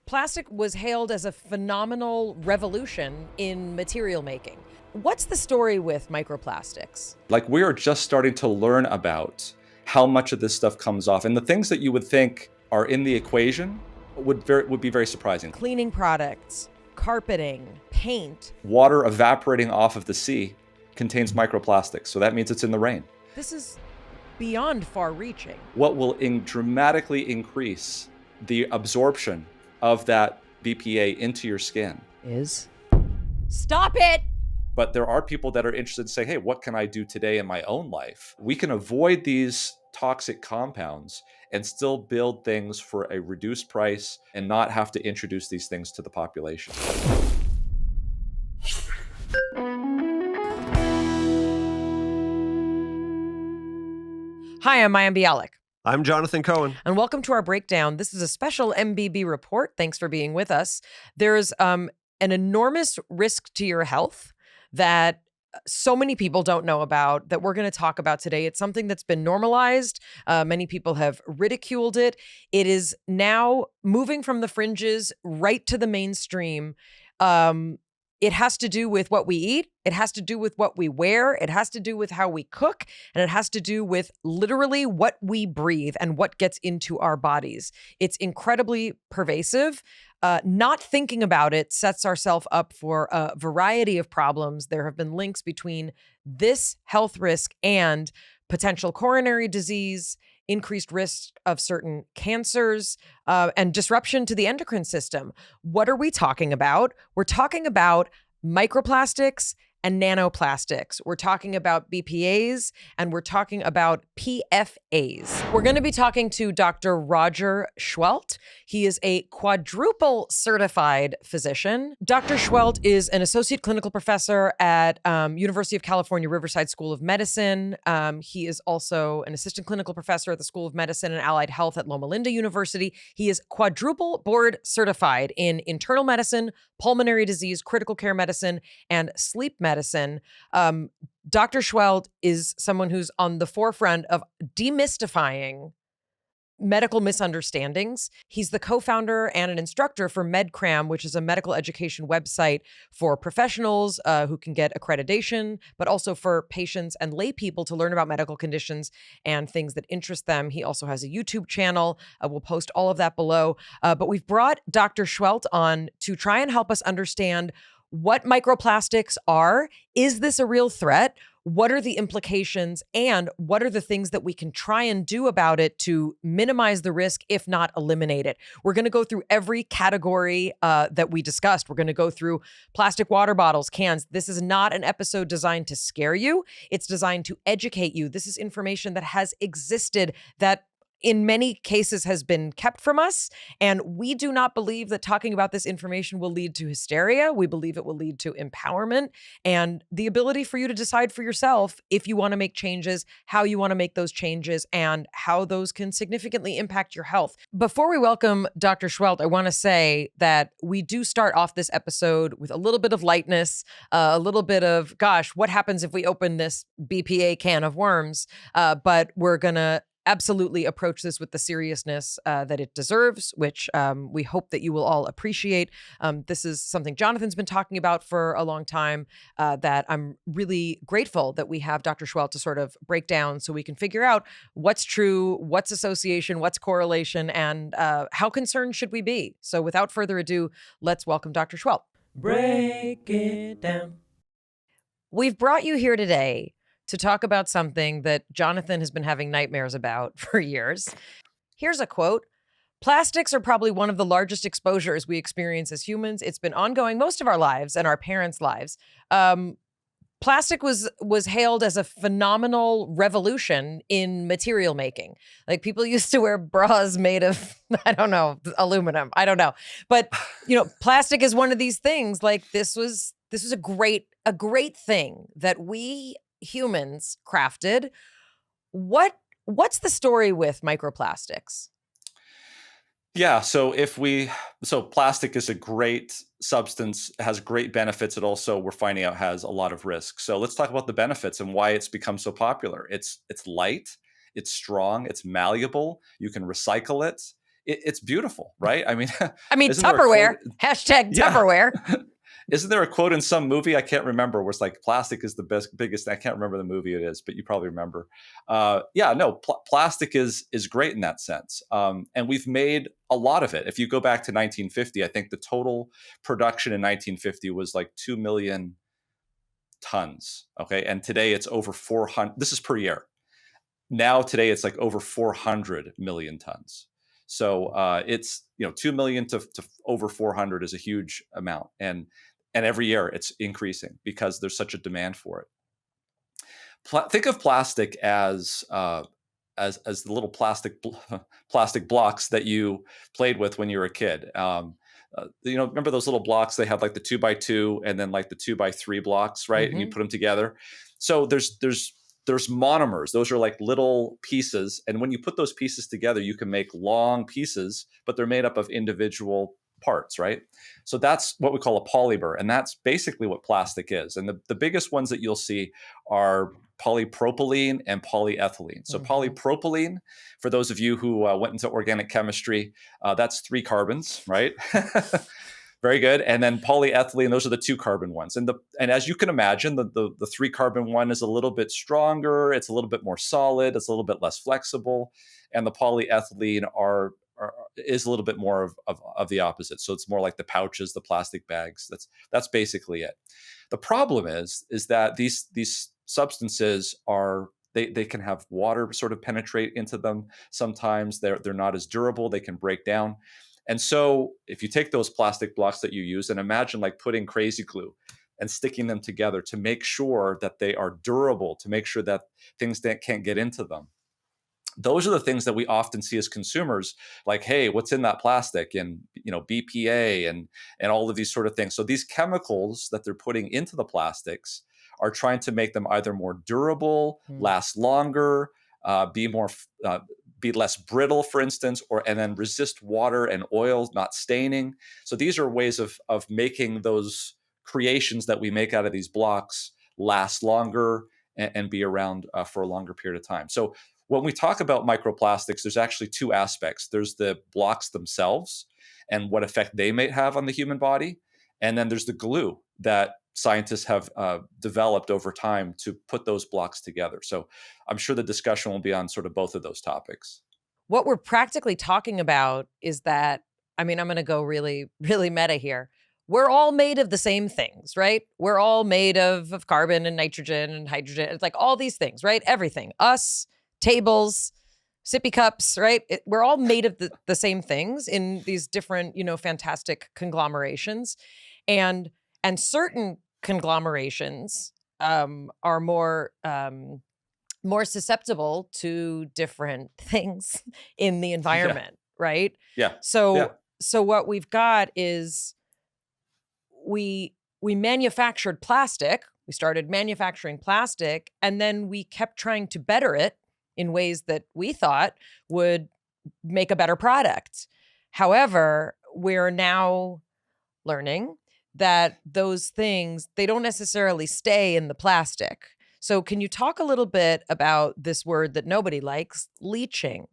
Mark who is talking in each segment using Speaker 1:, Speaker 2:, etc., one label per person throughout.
Speaker 1: Plastic was hailed as a phenomenal revolution in material making. What's the story with microplastics?
Speaker 2: Like, we are just starting to learn about how much of this stuff comes off. And the things that you would think are in the equation would be very surprising.
Speaker 1: Cleaning products, carpeting, paint.
Speaker 2: Water evaporating off of the sea contains microplastics. So that means it's in the rain.
Speaker 1: This is beyond far-reaching.
Speaker 2: What will dramatically increase the absorption of that BPA into your skin
Speaker 1: is... Stop it!
Speaker 2: But there are people that are interested in saying, hey, what can I do today in my own life? We can avoid these toxic compounds and still build things for a reduced price and not have to introduce these things to the population.
Speaker 1: Hi, I'm Mayim and Bialik.
Speaker 3: I'm Jonathan Cohen.
Speaker 1: And welcome to our breakdown. This is a special MBB report. Thanks for being with us. There's an enormous risk to your health that so many people don't know about that we're going to talk about today. It's something that's been normalized. Many people have ridiculed it. It is now moving from the fringes right to the mainstream. It has to do with what we eat. It has to do with what we wear. It has to do with how we cook. And it has to do with literally what we breathe and what gets into our bodies. It's incredibly pervasive. Not thinking about it sets ourselves up for a variety of problems. There have been links between this health risk and potential coronary disease, increased risk of certain cancers, and disruption to the endocrine system. What are we talking about? We're talking about microplastics and nanoplastics. We're talking about BPAs and we're talking about PFAs. We're going to be talking to Dr. Roger Seheult. He is a quadruple certified physician. Dr. Seheult is an associate clinical professor at University of California, Riverside School of Medicine. He is also an assistant clinical professor at the School of Medicine and Allied Health at Loma Linda University. He is quadruple board certified in internal medicine, pulmonary disease, critical care medicine, and sleep medicine. Dr. Seheult is someone who's on the forefront of demystifying medical misunderstandings. He's the co-founder and an instructor for MedCram, which is a medical education website for professionals who can get accreditation, but also for patients and lay people to learn about medical conditions and things that interest them. He also has a YouTube channel. We'll post all of that below. But we've brought Dr. Seheult on to try and help us understand what microplastics are. Is this a real threat? What are the implications? And what are the things that we can try and do about it to minimize the risk, if not eliminate it? We're going to go through every category that we discussed. We're going to go through plastic water bottles, cans. This is not an episode designed to scare you. It's designed to educate you. This is information that has existed, that in many cases has been kept from us. And we do not believe that talking about this information will lead to hysteria. We believe it will lead to empowerment and the ability for you to decide for yourself if you want to make changes, how you want to make those changes, and how those can significantly impact your health. Before we welcome Dr. Seheult, I want to say that we do start off this episode with a little bit of lightness, a little bit of, gosh, what happens if we open this BPA can of worms? But we're going to absolutely approach this with the seriousness that it deserves, which we hope that you will all appreciate. This is something Jonathan's been talking about for a long time that I'm really grateful that we have Dr. Seheult to sort of break down so we can figure out what's true, what's association, what's correlation, and how concerned should we be. So without further ado, let's welcome Dr. Seheult.
Speaker 4: Break it down.
Speaker 1: We've brought you here today to talk about something that Jonathan has been having nightmares about for years. Here's a quote. Plastics are probably one of the largest exposures we experience as humans. It's been ongoing most of our lives and our parents' lives. Plastic was hailed as a phenomenal revolution in material making. Like, people used to wear bras made of, I don't know, aluminum. I don't know. But, plastic is one of these things. Like, this was a great thing that we humans crafted. What's the story with microplastics?
Speaker 2: Yeah, so plastic is a great substance, has great benefits. It also, we're finding out, has a lot of risks. So let's talk about the benefits and why it's become so popular. It's light, it's strong, it's malleable, you can recycle it. it's beautiful, right? I mean,
Speaker 1: I mean,
Speaker 2: isn't there a quote?
Speaker 1: Tupperware, hashtag
Speaker 2: Yeah.
Speaker 1: Tupperware.
Speaker 2: Isn't there a quote in some movie? I can't remember, where it's like plastic is the biggest. I can't remember the movie it is, but you probably remember. Yeah, no, plastic is great in that sense. And we've made a lot of it. If you go back to 1950, I think the total production in 1950 was like 2 million tons. Okay. And today it's over 400. This is per year. Now today it's like over 400 million tons. So it's 2 million to over 400 is a huge amount, and every year it's increasing because there's such a demand for it. Think of plastic as the little plastic blocks that you played with when you were a kid. Remember those little blocks? They have like the 2x2 and then like the 2x3 blocks, right? And you put them together. So there's monomers. Those are like little pieces, and when you put those pieces together, you can make long pieces, but they're made up of individual parts, right? So that's what we call a polymer, and that's basically what plastic is. And the biggest ones that you'll see are polypropylene and polyethylene. So polypropylene, for those of you who went into organic chemistry, that's 3 carbons, right? Very good. And then polyethylene, those are the 2 carbon ones. And as you can imagine, the 3 carbon one is a little bit stronger. It's a little bit more solid. It's a little bit less flexible. And the polyethylene is a little bit more of the opposite. So it's more like the pouches, the plastic bags. That's basically it. The problem is that these substances they can have water sort of penetrate into them. Sometimes they're not as durable. They can break down. And so if you take those plastic blocks that you use and imagine like putting crazy glue and sticking them together to make sure that they are durable, to make sure that things that can't get into them. Those are the things that we often see as consumers, like, hey, what's in that plastic? And BPA and all of these sort of things. So these chemicals that they're putting into the plastics are trying to make them either more durable, last longer, be less brittle, for instance, and then resist water and oil, not staining. So these are ways of making those creations that we make out of these blocks last longer and be around for a longer period of time. So when we talk about microplastics, there's actually 2 aspects. There's the blocks themselves and what effect they may have on the human body. And then there's the glue that scientists have developed over time to put those blocks together. So I'm sure the discussion will be on sort of both of those topics.
Speaker 1: What we're practically talking about is that, I mean, I'm going to go really, really meta here. We're all made of the same things, right? We're all made of carbon and nitrogen and hydrogen. It's like all these things, right? Everything. Us, tables, sippy cups, right? We're all made of the same things in these different, fantastic conglomerations. And certain conglomerations are more susceptible to different things in the environment, right?
Speaker 2: Yeah.
Speaker 1: So what we've got is we manufactured plastic. We started manufacturing plastic, and then we kept trying to better it in ways that we thought would make a better product. However, we're now learning that those things, they don't necessarily stay in the plastic. So can you talk a little bit about this word that nobody likes, leaching?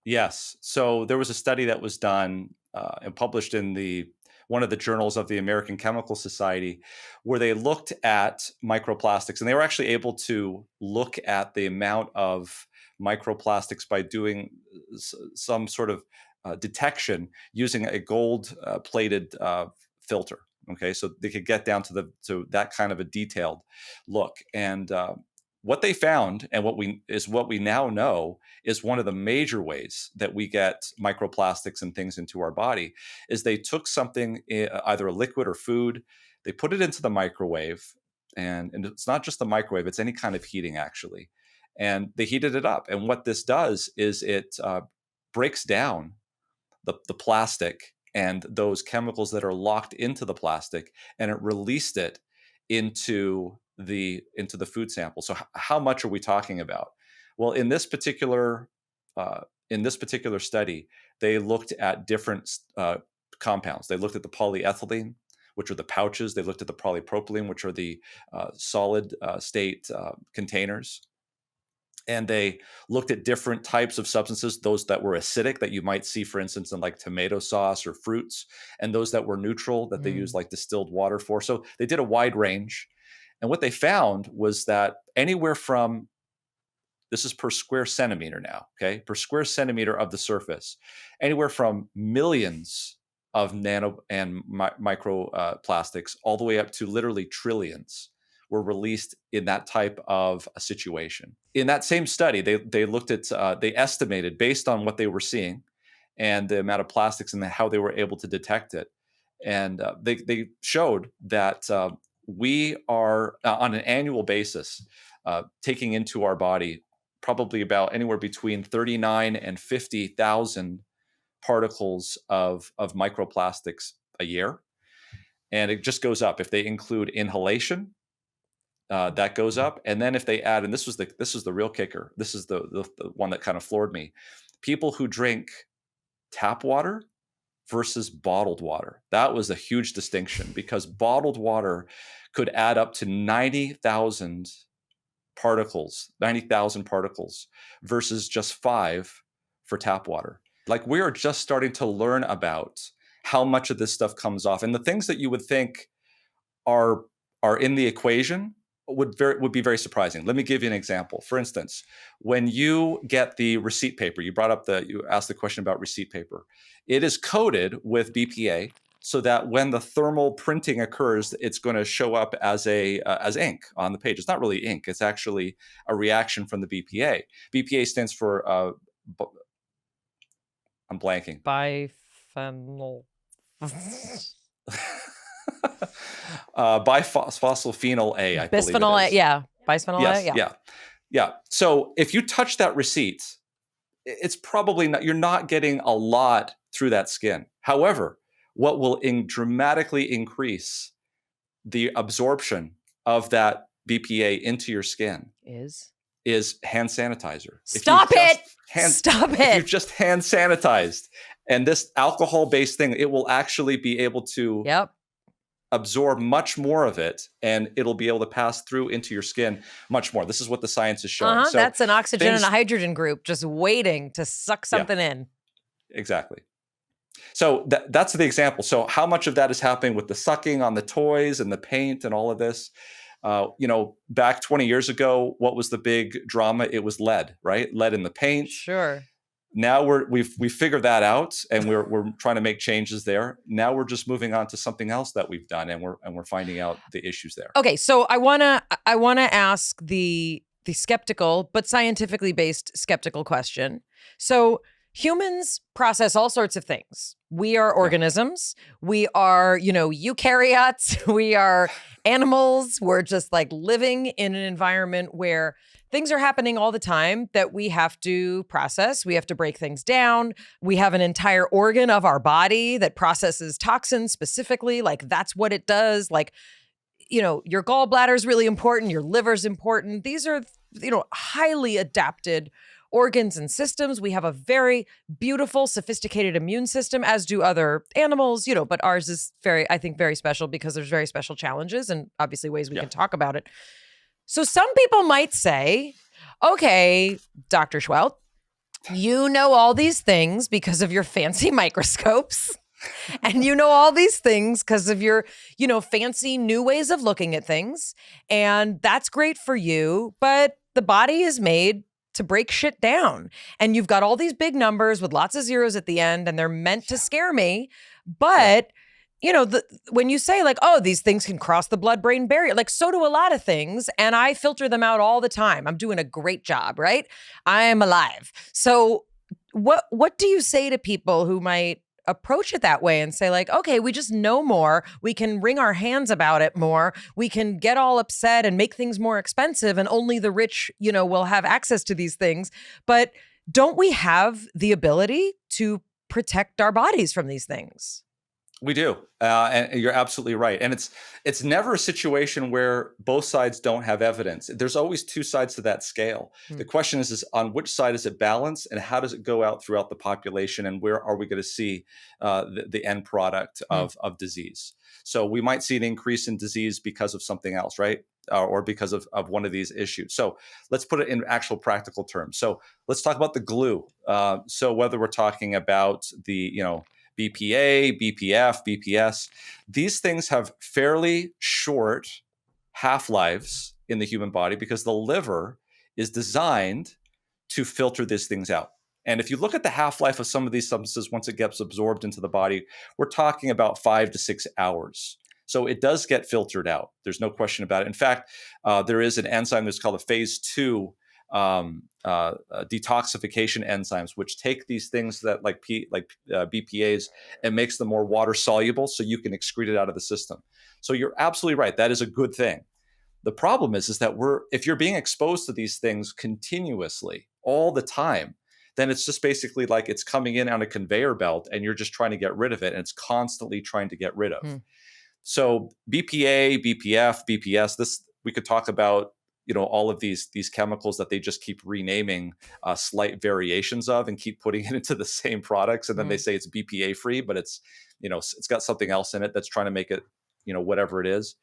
Speaker 2: Yes. So there was a study that was done and published in one of the journals of the American Chemical Society, where they looked at microplastics, and they were actually able to look at the amount of microplastics by doing some sort of detection using a gold plated filter. Okay, so they could get down to that kind of a detailed look. And what they found, and what we now know, is one of the major ways that we get microplastics and things into our body is they took something, either a liquid or food, they put it into the microwave, and it's not just the microwave, it's any kind of heating actually, and they heated it up. And what this does is it breaks down the plastic and those chemicals that are locked into the plastic, and it released it into the food sample. So how much are we talking about? Well, in this particular study, they looked at different compounds. They looked at the polyethylene, which are the pouches. They looked at the polypropylene, which are the solid state containers. And they looked at different types of substances, those that were acidic that you might see, for instance, in like tomato sauce or fruits, and those that were neutral that they use
Speaker 1: Mm.
Speaker 2: like distilled water for. So they did a wide range. And what they found was that anywhere from, this is per square centimeter now, okay, per square centimeter of the surface, anywhere from millions of nano and microplastics all the way up to literally trillions were released in that type of a situation. In that same study, they looked at, they estimated based on what they were seeing and the amount of plastics and how they were able to detect it. And they showed that we are on an annual basis taking into our body probably about anywhere between 39 and 50,000 particles of microplastics a year. And it just goes up. If they include inhalation, that goes up. And then if they add, and this is the real kicker, this is the one that kind of floored me, people who drink tap water versus bottled water. That was a huge distinction because bottled water could add up to 90,000 particles versus just 5 for tap water. Like, we are just starting to learn about how much of this stuff comes off, and the things that you would think are in the equation would be very surprising. Let me give you an example. For instance, when you get the receipt paper, you asked the question about receipt paper. It is coated with BPA so that when the thermal printing occurs, it's going to show up as ink on the page. It's not really ink; it's actually a reaction from the BPA. BPA stands for I'm blanking.
Speaker 1: Biphenyl.
Speaker 2: Biphosphosphenyl A, I believe
Speaker 1: Bisphenol
Speaker 2: it
Speaker 1: A,
Speaker 2: is.
Speaker 1: yeah. Bisphenol
Speaker 2: Yes,
Speaker 1: A, yeah.
Speaker 2: yeah. So if you touch that receipt, it's probably not, you're not getting a lot through that skin. However, what will dramatically increase the absorption of that BPA into your skin is hand sanitizer.
Speaker 1: Stop it!
Speaker 2: If you've just hand sanitized, and this alcohol-based thing, it will actually be able to absorb much more of it, and it'll be able to pass through into your skin much more. This is what the science is showing. So
Speaker 1: that's an oxygen and a hydrogen group just waiting to suck something in.
Speaker 2: Exactly. So that's the example. So how much of that is happening with the sucking on the toys and the paint and all of this? Back 20 years ago, what was the big drama? It was lead, right? Lead in the paint.
Speaker 1: Sure.
Speaker 2: Now we've figured that out, and we're trying to make changes there. Now we're just moving on to something else that we've done, and we're finding out the issues there.
Speaker 1: Okay, so I wanna ask the skeptical but scientifically based skeptical question. So humans process all sorts of things. We are organisms. We are, eukaryotes. We are animals. We're just like living in an environment where things are happening all the time that we have to process. We have to break things down. We have an entire organ of our body that processes toxins specifically. Like, that's what it does. Like, your gallbladder is really important. Your liver's important. These are, highly adapted organs and systems. We have a very beautiful, sophisticated immune system, as do other animals, but ours is very special because there's very special challenges and obviously ways we can talk about it. So some people might say, okay, Dr. Seheult, you know all these things because of your fancy microscopes. And you know all these things because of your, fancy new ways of looking at things. And that's great for you. But the body is made to break shit down. And you've got all these big numbers with lots of zeros at the end, and they're meant to scare me. But, when you say like, oh, these things can cross the blood-brain barrier, like, so do a lot of things. And I filter them out all the time. I'm doing a great job, right? I'm alive. So what do you say to people who might approach it that way and say like, okay, we just know more. We can wring our hands about it more. We can get all upset and make things more expensive, and only the rich, will have access to these things. But don't we have the ability to protect our bodies from these things?
Speaker 2: We do, and you're absolutely right. And it's never a situation where both sides don't have evidence. There's always two sides to that scale. The question is on which side is it balanced, and how does it go out throughout the population, and where are we going to see the end product of disease? So we might see an increase in disease because of something else, right? Or because of one of these issues. So let's put it in actual practical terms. So let's talk about the glue. So whether we're talking about the, BPA, BPF, BPS, these things have fairly short half-lives in the human body because the liver is designed to filter these things out. And if you look at the half-life of some of these substances, once it gets absorbed into the body, we're talking about 5 to 6 hours. So it does get filtered out. There's no question about it. In fact, there is an enzyme that's called a phase 2 detoxification enzymes, which take these things that like BPAs and makes them more water soluble, so you can excrete it out of the system. So you're absolutely right. That is a good thing. The problem is that if you're being exposed to these things continuously all the time, then it's just basically like it's coming in on a conveyor belt, and you're just trying to get rid of it, and it's constantly trying to get rid of. So BPA, BPF, BPS. We could talk about all of these chemicals that they just keep renaming slight variations of and keep putting it into the same products, and then they say it's BPA-free, but it's got something else in it that's trying to make it whatever it is.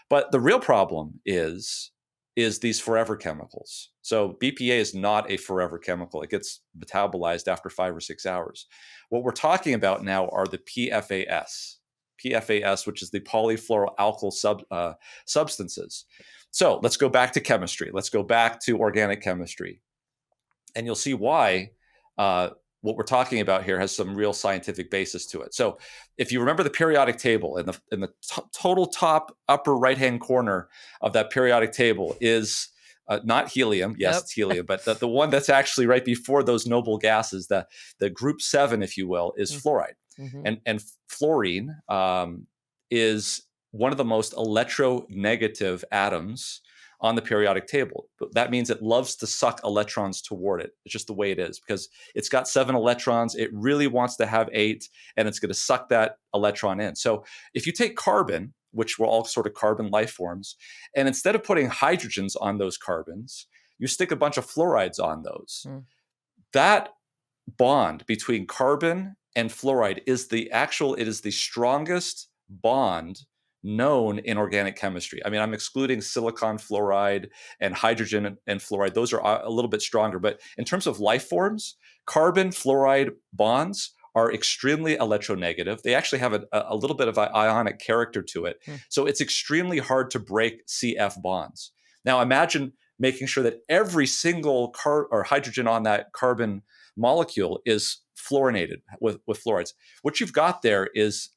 Speaker 2: But the real problem is these forever chemicals. So BPA is not a forever chemical. It gets metabolized after 5 or 6 hours. What we're talking about now are the PFAS, which is the polyfluoroalkyl substances. So let's go back to chemistry. Let's go back to organic chemistry. And you'll see why what we're talking about here has some real scientific basis to it. So if you remember the periodic table, in the total top upper right-hand corner of that periodic table is not helium. Yes, it's helium, but the one that's actually right before those noble gases, the group 7, if you will, is fluoride. And fluorine is one of the most electronegative atoms on the periodic table. But that means it loves to suck electrons toward it. It's just the way it is, because it's got 7 electrons. It really wants to have 8, and it's going to suck that electron in. So if you take carbon, which we're all sort of carbon life forms, and instead of putting hydrogens on those carbons, you stick a bunch of fluorides on those. That bond between carbon and fluoride is the strongest bond known in organic chemistry. I mean, I'm excluding silicon fluoride and hydrogen and fluoride. Those are a little bit stronger. But in terms of life forms, carbon fluoride bonds are extremely electronegative. They actually have a little bit of an ionic character to it. So it's extremely hard to break CF bonds. Now imagine making sure that every single hydrogen on that carbon molecule is fluorinated with fluorides. What you've got there is,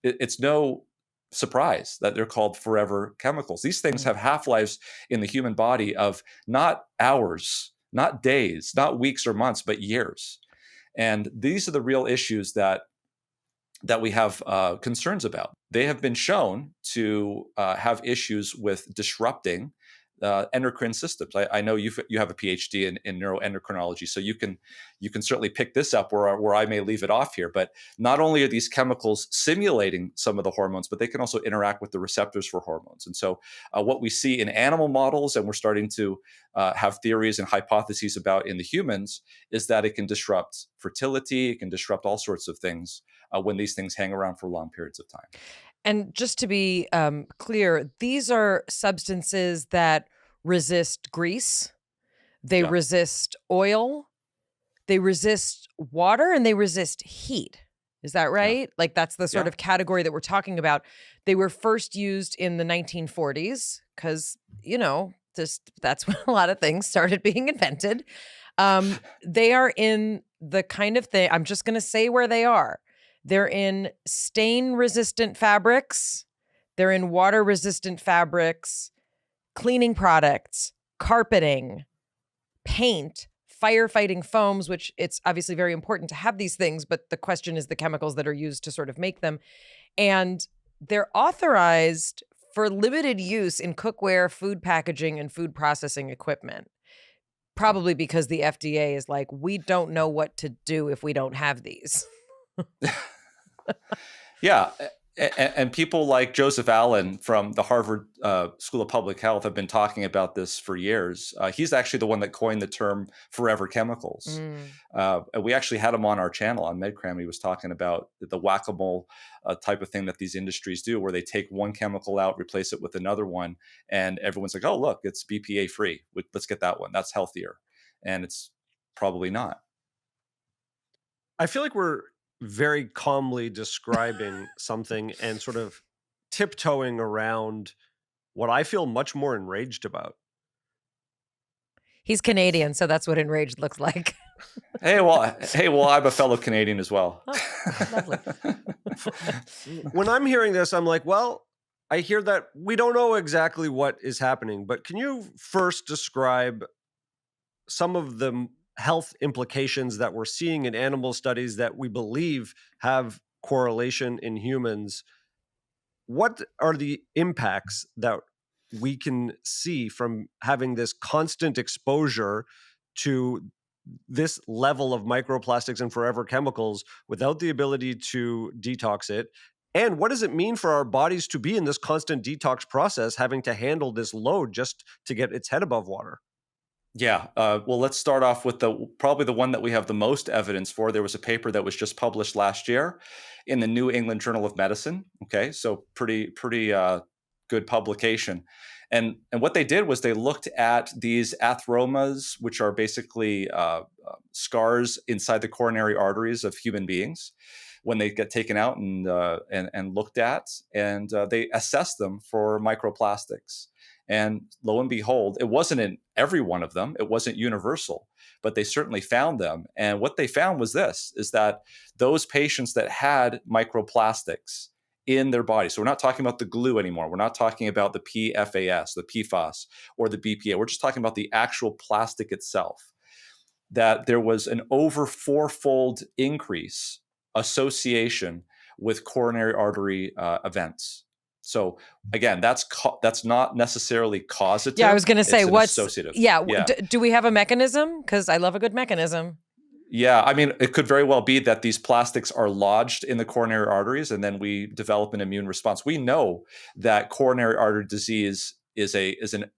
Speaker 2: it's no surprise that they're called forever chemicals. These things have half-lives in the human body of not hours, not days, not weeks or months, but years. And these are the real issues that we have concerns about. They have been shown to have issues with disrupting endocrine systems. I know you have a PhD in neuroendocrinology, so you can certainly pick this up where I may leave it off here. But not only are these chemicals simulating some of the hormones, but they can also interact with the receptors for hormones. And so what we see in animal models, and we're starting to have theories and hypotheses about in the humans, is that it can disrupt fertility, it can disrupt all sorts of things when these things hang around for long periods of time.
Speaker 1: And just to be clear, these are substances that resist grease, they resist oil, they resist water, and they resist heat. Is that right? Like that's the sort of category that we're talking about. They were first used in the 1940s because, that's when a lot of things started being invented. They are in the kind of thing, I'm just going to say where they are. They're in stain-resistant fabrics. They're in water-resistant fabrics, cleaning products, carpeting, paint, firefighting foams, which it's obviously very important to have these things, but the question is the chemicals that are used to sort of make them. And they're authorized for limited use in cookware, food packaging, and food processing equipment. Probably because the FDA is like, we don't know what to do if we don't have these.
Speaker 2: Yeah. And people like Joseph Allen from the Harvard School of Public Health have been talking about this for years. He's actually the one that coined the term forever chemicals. And we actually had him on our channel on MedCram. He was talking about the whack-a-mole type of thing that these industries do, where they take one chemical out, replace it with another one, and everyone's like, oh, look, it's BPA-free. Let's get that one. That's healthier. And it's probably not.
Speaker 3: I feel like we're very calmly describing something and sort of tiptoeing around what I feel much more enraged about.
Speaker 1: He's Canadian, so that's what enraged looks like.
Speaker 2: Hey, well, I'm a fellow Canadian as well.
Speaker 1: Oh, lovely.
Speaker 3: When I'm hearing this, I'm like, well, I hear that we don't know exactly what is happening, but can you first describe some of the health implications that we're seeing in animal studies that we believe have correlation in humans? What are the impacts that we can see from having this constant exposure to this level of microplastics and forever chemicals without the ability to detox it? And what does it mean for our bodies to be in this constant detox process, having to handle this load just to get its head above water?
Speaker 2: Yeah. Well, let's start off with probably the one that we have the most evidence for. There was a paper that was just published last year in the New England Journal of Medicine. Okay, so pretty good publication. And what they did was they looked at these atheromas, which are basically scars inside the coronary arteries of human beings when they get taken out and looked at, and they assessed them for microplastics. And lo and behold, it wasn't in every one of them. It wasn't universal, but they certainly found them. And what they found was this, is that those patients that had microplastics in their body, so we're not talking about the glue anymore. We're not talking about the PFAS, the PFAS, or the BPA. We're just talking about the actual plastic itself, that there was an over fourfold increase association with coronary artery events. So again, that's not necessarily causative.
Speaker 1: Yeah, I was going to say, what's
Speaker 2: associative?
Speaker 1: Yeah. Do we have a mechanism? Because I love a good mechanism.
Speaker 2: Yeah, I mean, it could very well be that these plastics are lodged in the coronary arteries, and then we develop an immune response. We know that coronary artery disease is an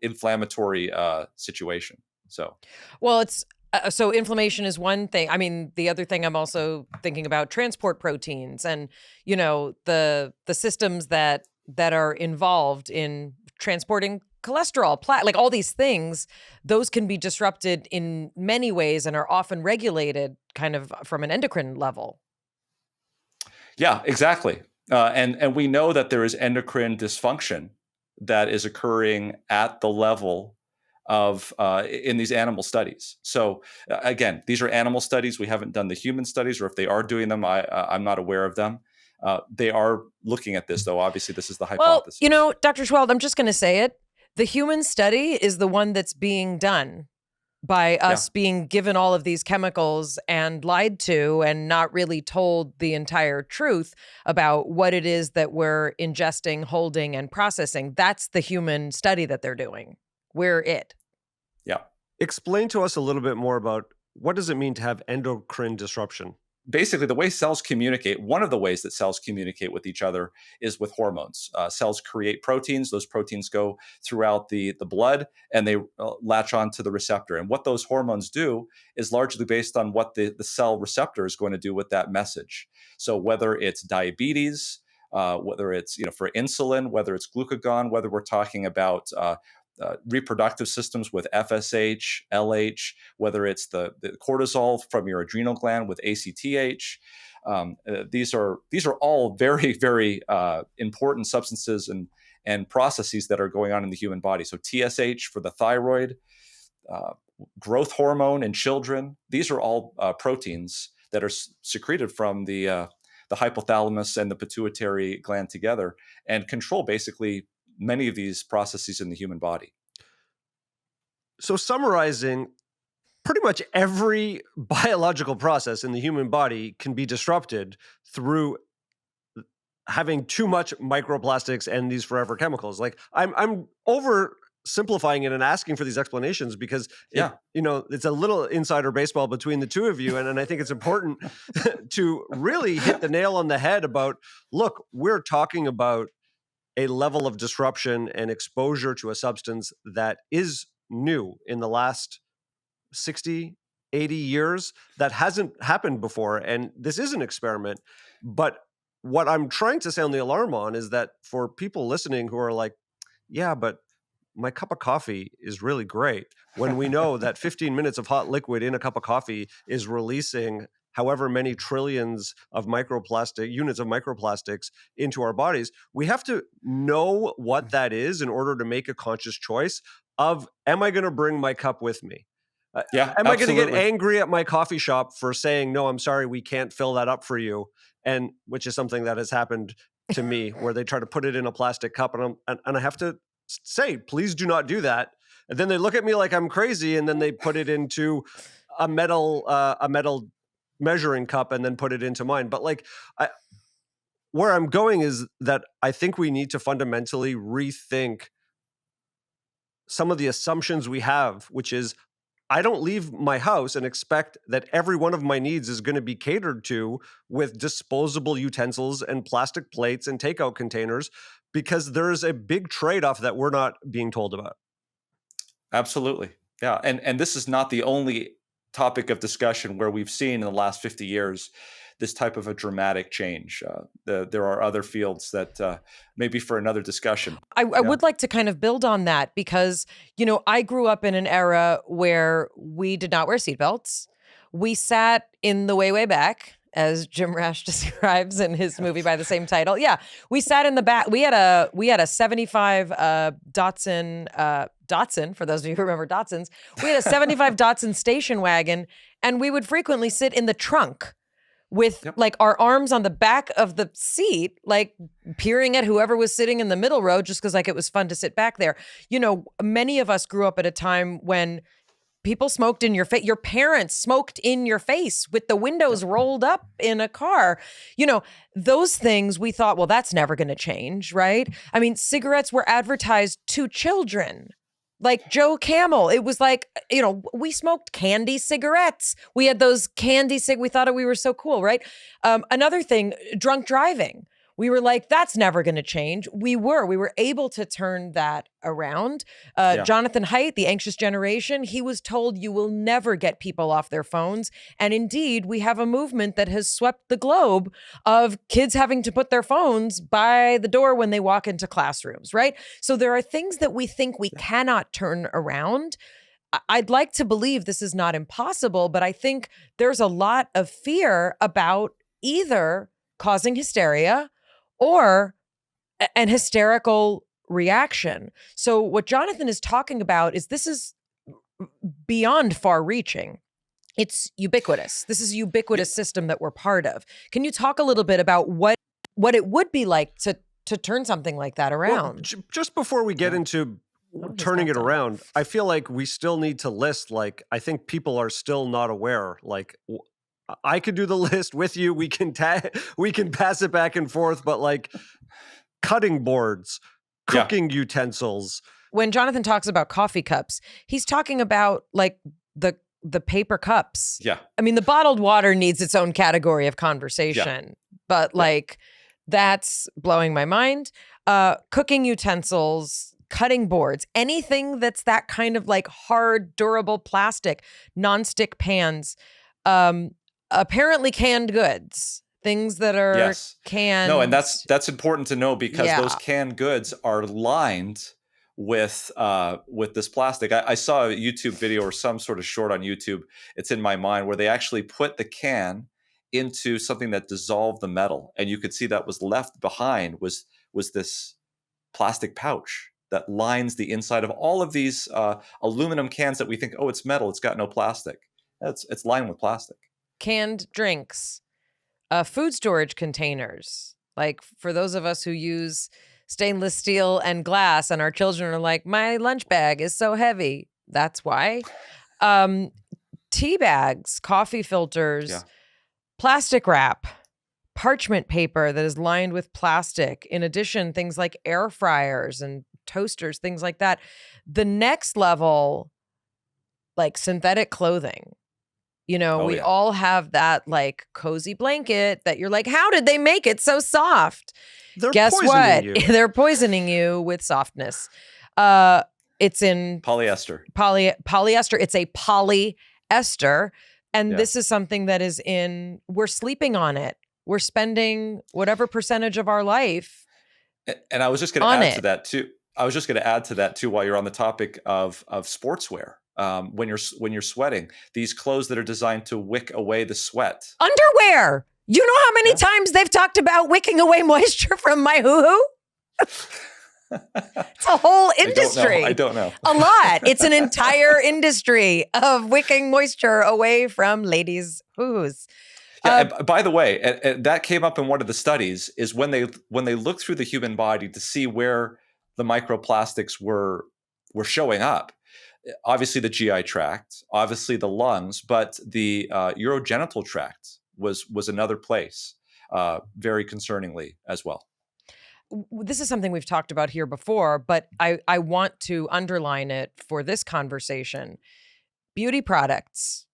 Speaker 2: inflammatory situation. So,
Speaker 1: well, it's so inflammation is one thing. I mean, the other thing I'm also thinking about transport proteins and the systems that are involved in transporting cholesterol, like all these things. Those can be disrupted in many ways and are often regulated kind of from an endocrine level.
Speaker 2: Yeah, exactly. And we know that there is endocrine dysfunction that is occurring at the level of in these animal studies. So again, these are animal studies. We haven't done the human studies, or if they are doing them, I'm not aware of them. They are looking at this, though. Obviously, this is the hypothesis.
Speaker 1: Well, Dr. Schweld, I'm just going to say it. The human study is the one that's being done by us being given all of these chemicals and lied to and not really told the entire truth about what it is that we're ingesting, holding, and processing. That's the human study that they're doing. We're it.
Speaker 2: Yeah.
Speaker 3: Explain to us a little bit more about what does it mean to have endocrine disruption?
Speaker 2: Basically, the way cells communicate, one of the ways that cells communicate with each other is with hormones. Cells create proteins. Those proteins go throughout the blood, and they latch on to the receptor. And what those hormones do is largely based on what the cell receptor is going to do with that message. So whether it's diabetes, whether it's for insulin, whether it's glucagon, whether we're talking about reproductive systems with FSH, LH, whether it's the cortisol from your adrenal gland with ACTH. These are all very, very important substances and processes that are going on in the human body. So TSH for the thyroid, growth hormone in children. These are all proteins that are secreted from the hypothalamus and the pituitary gland together and control basically many of these processes in the human body.
Speaker 3: So summarizing, pretty much every biological process in the human body can be disrupted through having too much microplastics and these forever chemicals. Like I'm simplifying it and asking for these explanations, because
Speaker 2: Yeah.
Speaker 3: it's a little insider baseball between the two of you. And I think it's important to really hit the nail on the head about, look, we're talking about a level of disruption and exposure to a substance that is new in the last 60, 80 years that hasn't happened before. And this is an experiment. But what I'm trying to sound the alarm on is that for people listening who are like, yeah, but my cup of coffee is really great, when we know that 15 minutes of hot liquid in a cup of coffee is releasing however many trillions of units of microplastics into our bodies, we have to know what that is in order to make a conscious choice of, am I going to bring my cup with me?
Speaker 2: Yeah.
Speaker 3: Am I going to get
Speaker 2: absolutely.
Speaker 3: angry at my coffee shop for saying, no, I'm sorry, we can't fill that up for you? And which is something that has happened to me, where they try to put it in a plastic cup, and I have to say, please do not do that. And then they look at me like I'm crazy, and then they put it into a metal measuring cup and then put it into mine. But where I'm going is that I think we need to fundamentally rethink some of the assumptions we have, which is, I don't leave my house and expect that every one of my needs is going to be catered to with disposable utensils and plastic plates and takeout containers, because there's a big trade-off that we're not being told about.
Speaker 2: Absolutely. Yeah. And this is not the only topic of discussion where we've seen in the last 50 years this type of a dramatic change. There are other fields that maybe for another discussion.
Speaker 1: I would like to kind of build on that because, I grew up in an era where we did not wear seatbelts. We sat in the way back, as Jim Rash describes in his movie by the same title. Yeah, we sat in the back. We had a 75 Datsun, for those of you who remember Datsuns. We had a 75 Datsun station wagon, and we would frequently sit in the trunk with our arms on the back of the seat, peering at whoever was sitting in the middle row, just because it was fun to sit back there. Many of us grew up at a time when people smoked in your face. Your parents smoked in your face with the windows rolled up in a car. Those things we thought, well, that's never going to change, right? I mean, cigarettes were advertised to children. Like Joe Camel, it was we smoked candy cigarettes. We had those candy we thought we were so cool, right? Another thing, drunk driving. We were like, that's never going to change. We were able to turn that around. Jonathan Haidt, the anxious generation, he was told you will never get people off their phones. And indeed, we have a movement that has swept the globe of kids having to put their phones by the door when they walk into classrooms, right? So there are things that we think we cannot turn around. I'd like to believe this is not impossible, but I think there's a lot of fear about either causing hysteria or an hysterical reaction. So what Jonathan is talking about is this is beyond far-reaching. It's ubiquitous. This is a ubiquitous system that we're part of. Can you talk a little bit about what it would be like to turn something like that around?
Speaker 3: Well, just before we get into turning it around, I feel like we still need to list, I think people are still not aware, I could do the list with you. We can pass it back and forth, but cutting boards, cooking utensils.
Speaker 1: When Jonathan talks about coffee cups, he's talking about the paper cups.
Speaker 2: Yeah.
Speaker 1: I mean, the bottled water needs its own category of conversation, but that's blowing my mind. Cooking utensils, cutting boards, anything that's that kind of hard, durable plastic, nonstick pans. Apparently canned goods, things that are canned.
Speaker 2: No, and that's important to know because those canned goods are lined with this plastic. I saw a YouTube video or some sort of short on YouTube. It's in my mind where they actually put the can into something that dissolved the metal, and you could see that was left behind was this plastic pouch that lines the inside of all of these aluminum cans that we think, oh, it's metal, it's got no plastic. It's lined with plastic.
Speaker 1: Canned drinks, food storage containers. For those of us who use stainless steel and glass, and our children are like, my lunch bag is so heavy. That's why. Tea bags, coffee filters, plastic wrap, parchment paper that is lined with plastic. In addition, things like air fryers and toasters, things like that. The next level, like synthetic clothing.
Speaker 2: Oh,
Speaker 1: We
Speaker 2: yeah.
Speaker 1: all have that like cozy blanket that you're like, how did they make it so soft?
Speaker 3: They're
Speaker 1: Guess
Speaker 3: poisoning
Speaker 1: what?
Speaker 3: you.
Speaker 1: They're poisoning you with softness. It's in
Speaker 2: Polyester.
Speaker 1: polyester. It's a polyester. And
Speaker 2: Yeah.
Speaker 1: this is something that we're sleeping on it. We're spending whatever percentage of our life
Speaker 2: And I was just going to
Speaker 1: on
Speaker 2: add to
Speaker 1: it.
Speaker 2: that too. While you're on the topic of sportswear, when you're sweating, these clothes that are designed to wick away the sweat.
Speaker 1: Underwear. You know how many
Speaker 2: Yeah.
Speaker 1: times they've talked about wicking away moisture from my hoo-hoo? It's a whole industry.
Speaker 2: I don't know.
Speaker 1: A lot. It's an entire industry of wicking moisture away from ladies' hoo-hoos.
Speaker 2: Yeah, and by the way, and that came up in one of the studies, is when they looked through the human body to see where the microplastics were showing up. Obviously, the GI tract, obviously the lungs, but the urogenital tract was another place, very concerningly as well.
Speaker 1: This is something we've talked about here before, but I want to underline it for this conversation. Beauty products.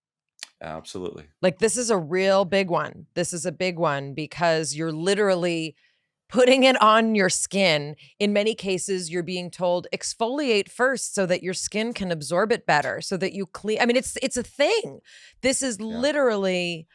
Speaker 2: Absolutely.
Speaker 1: Like, this is a real big one. This is a big one because you're literally putting it on your skin. In many cases, you're being told exfoliate first so that your skin can absorb it better, so that you clean. I mean, it's a thing. This is literally,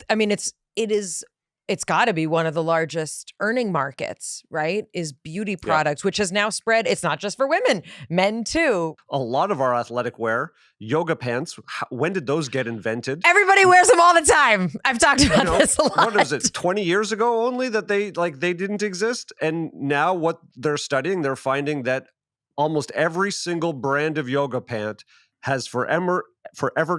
Speaker 1: I mean, it's got to be one of the largest earning markets, right? Is beauty products, which has now spread. It's not just for women, men too.
Speaker 3: A lot of our athletic wear, yoga pants, when did those get invented?
Speaker 1: Everybody wears them all the time. I've talked about this a lot.
Speaker 3: What was it, 20 years ago only that they didn't exist? And now what they're studying, they're finding that almost every single brand of yoga pant has forever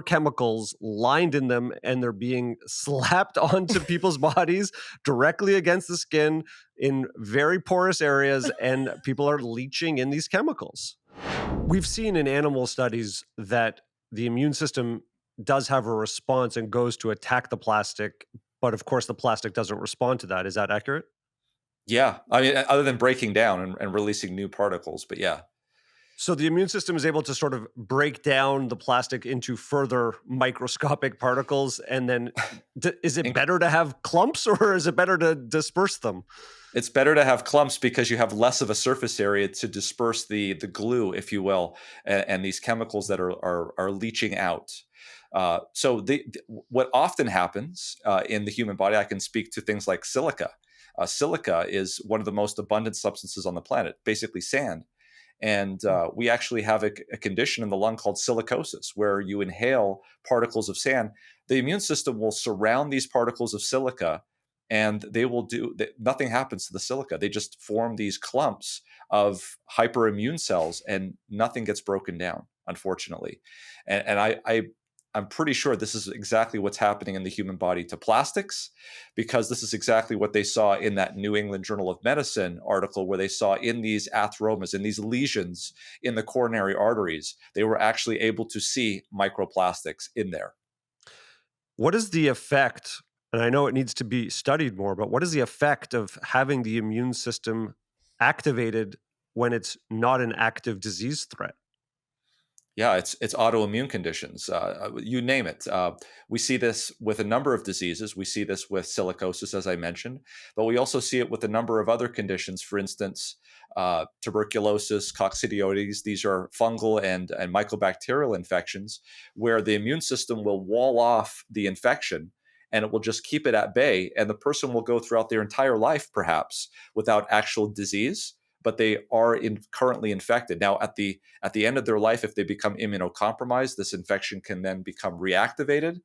Speaker 3: chemicals lined in them, and they're being slapped onto people's bodies directly against the skin in very porous areas, and people are leaching in these chemicals. We've seen in animal studies that the immune system does have a response and goes to attack the plastic, but of course the plastic doesn't respond to that. Is that accurate?
Speaker 2: Yeah. I mean, other than breaking down and releasing new particles, but yeah.
Speaker 3: So the immune system is able to sort of break down the plastic into further microscopic particles. And then is it better to have clumps, or is it better to disperse them?
Speaker 2: It's better to have clumps because you have less of a surface area to disperse the glue, if you will, and these chemicals that are leaching out. So what often happens in the human body, I can speak to things like silica. Silica is one of the most abundant substances on the planet, basically sand. And we actually have a condition in the lung called silicosis, where you inhale particles of sand. The immune system will surround these particles of silica, and nothing happens to the silica. They just form these clumps of hyperimmune cells, and nothing gets broken down, unfortunately. And I'm pretty sure this is exactly what's happening in the human body to plastics, because this is exactly what they saw in that New England Journal of Medicine article, where they saw in these atheromas, in these lesions in the coronary arteries, they were actually able to see microplastics in there.
Speaker 3: What is the effect, and I know it needs to be studied more, but what is the effect of having the immune system activated when it's not an active disease threat?
Speaker 2: Yeah, it's autoimmune conditions. You name it. We see this with a number of diseases. We see this with silicosis, as I mentioned, but we also see it with a number of other conditions. For instance, tuberculosis, coccidioides. These are fungal and mycobacterial infections, where the immune system will wall off the infection, and it will just keep it at bay. And the person will go throughout their entire life, perhaps, without actual disease, but they are currently infected. Now, at the end of their life, if they become immunocompromised, this infection can then become reactivated.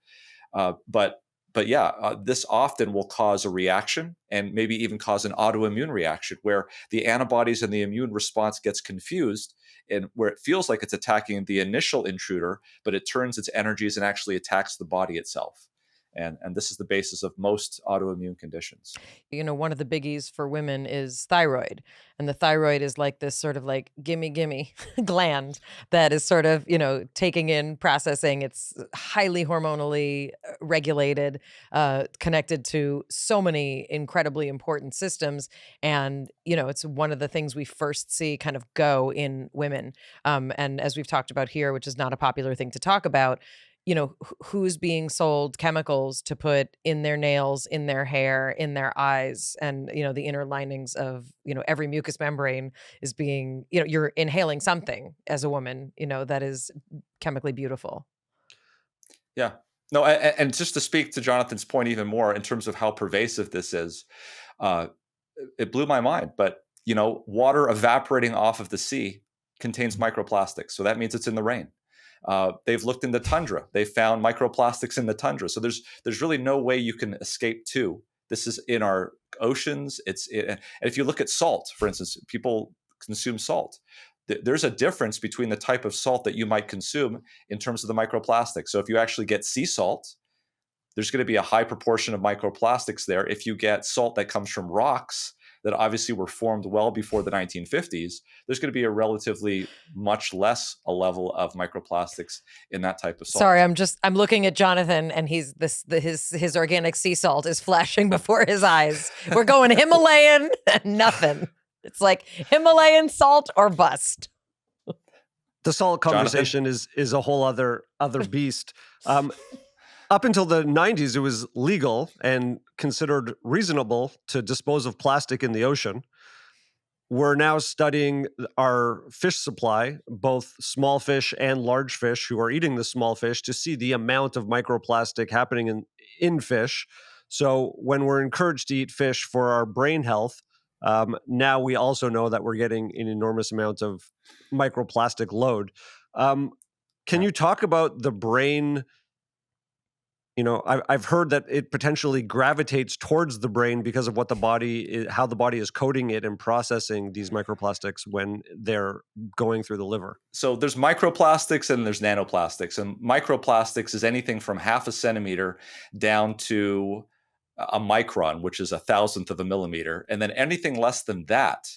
Speaker 2: This often will cause a reaction, and maybe even cause an autoimmune reaction, where the antibodies and the immune response gets confused, and where it feels like it's attacking the initial intruder, but it turns its energies and actually attacks the body itself. And this is the basis of most autoimmune conditions.
Speaker 1: One of the biggies for women is thyroid. And the thyroid is like this sort of like gimme gland that is sort of, taking in, processing. It's highly hormonally regulated, connected to so many incredibly important systems. And, it's one of the things we first see kind of go in women. And as we've talked about here, which is not a popular thing to talk about, who's being sold chemicals to put in their nails, in their hair, in their eyes, and, the inner linings of, every mucous membrane is being, you're inhaling something as a woman, that is chemically beautiful.
Speaker 2: Yeah. No, and just to speak to Jonathan's point even more in terms of how pervasive this is, it blew my mind. But, water evaporating off of the sea contains microplastics. So that means it's in the rain. They've looked in the tundra. They found microplastics in the tundra. So there's really no way you can escape to. This is in our oceans. And if you look at salt, for instance, people consume salt. There's a difference between the type of salt that you might consume in terms of the microplastics. So if you actually get sea salt, there's going to be a high proportion of microplastics there. If you get salt that comes from rocks that obviously were formed well before the 1950s, there's going to be a relatively much less a level of microplastics in that type of salt.
Speaker 1: Sorry, I'm looking at Jonathan, and his organic sea salt is flashing before his eyes. We're going Himalayan and nothing. It's like Himalayan salt or bust.
Speaker 3: The salt conversation is a whole other beast. Up until the 90s, it was legal and considered reasonable to dispose of plastic in the ocean. We're now studying our fish supply, both small fish and large fish who are eating the small fish, to see the amount of microplastic happening in fish. So when we're encouraged to eat fish for our brain health, now we also know that we're getting an enormous amount of microplastic load. Can you talk about the brain? I've heard that it potentially gravitates towards the brain because of what how the body is coding it and processing these microplastics when they're going through the liver.
Speaker 2: So there's microplastics and there's nanoplastics. And microplastics is anything from 0.5 centimeter down to a micron, which is 1,000th of a millimeter. And then anything less than that,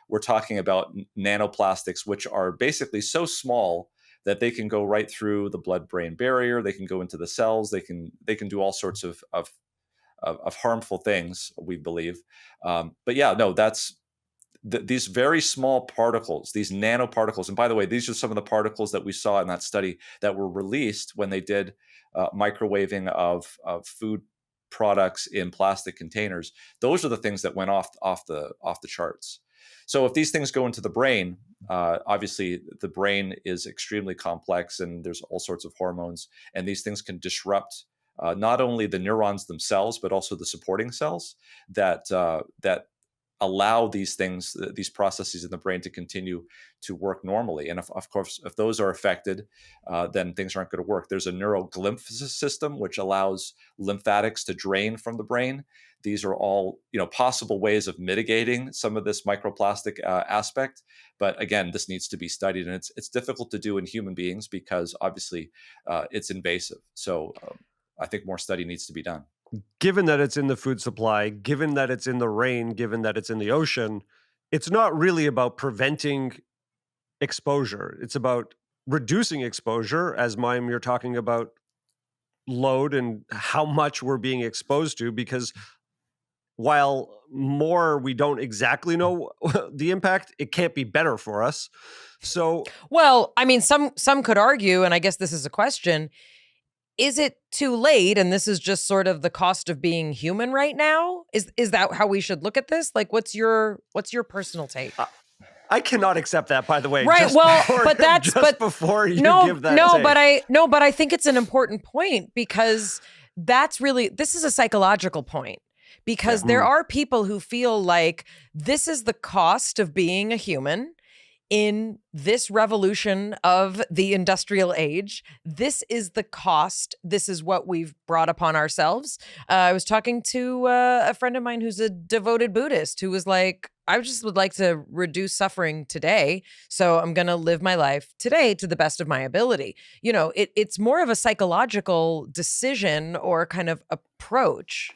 Speaker 2: we're talking about nanoplastics, which are basically so small that they can go right through the blood-brain barrier. They can go into the cells. They can do all sorts of harmful things, we believe. But yeah, no, that's these very small particles, these nanoparticles. And by the way, these are some of the particles that we saw in that study that were released when they did microwaving of food products in plastic containers. Those are the things that went off the charts. So if these things go into the brain, obviously the brain is extremely complex and there's all sorts of hormones, and these things can disrupt not only the neurons themselves, but also the supporting cells that allow these things, these processes in the brain to continue to work normally. And of course, if those are affected, then things aren't going to work. There's a neuroglymph system, which allows lymphatics to drain from the brain. These are all, possible ways of mitigating some of this microplastic aspect. But again, this needs to be studied, and it's difficult to do in human beings because obviously it's invasive. So I think more study needs to be done.
Speaker 3: Given that it's in the food supply, given that it's in the rain, given that it's in the ocean, it's not really about preventing exposure. It's about reducing exposure. As Mayim, you're talking about load and how much we're being exposed to, because while more we don't exactly know the impact, it can't be better for us. So,
Speaker 1: well, I mean, some could argue, and I guess this is a question, is it too late? And this is just sort of the cost of being human right now? Is that how we should look at this? Like, what's your personal take?
Speaker 3: I cannot accept that, by the way.
Speaker 1: Right.
Speaker 3: Before you give that take.
Speaker 1: But I think it's an important point, because this is a psychological point. Because there are people who feel like this is the cost of being a human in this revolution of the industrial age. This is the cost. This is what we've brought upon ourselves. I was talking to a friend of mine who's a devoted Buddhist who was like, I just would like to reduce suffering today. So I'm going to live my life today to the best of my ability. It's more of a psychological decision or kind of approach.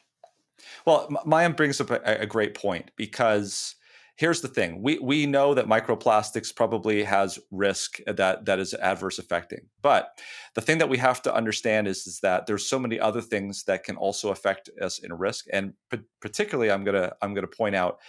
Speaker 2: Well, Mayim brings up a great point, because here's the thing. We know that microplastics probably has risk that is adverse affecting. But the thing that we have to understand is that there's so many other things that can also affect us in risk. And particularly, I'm gonna point out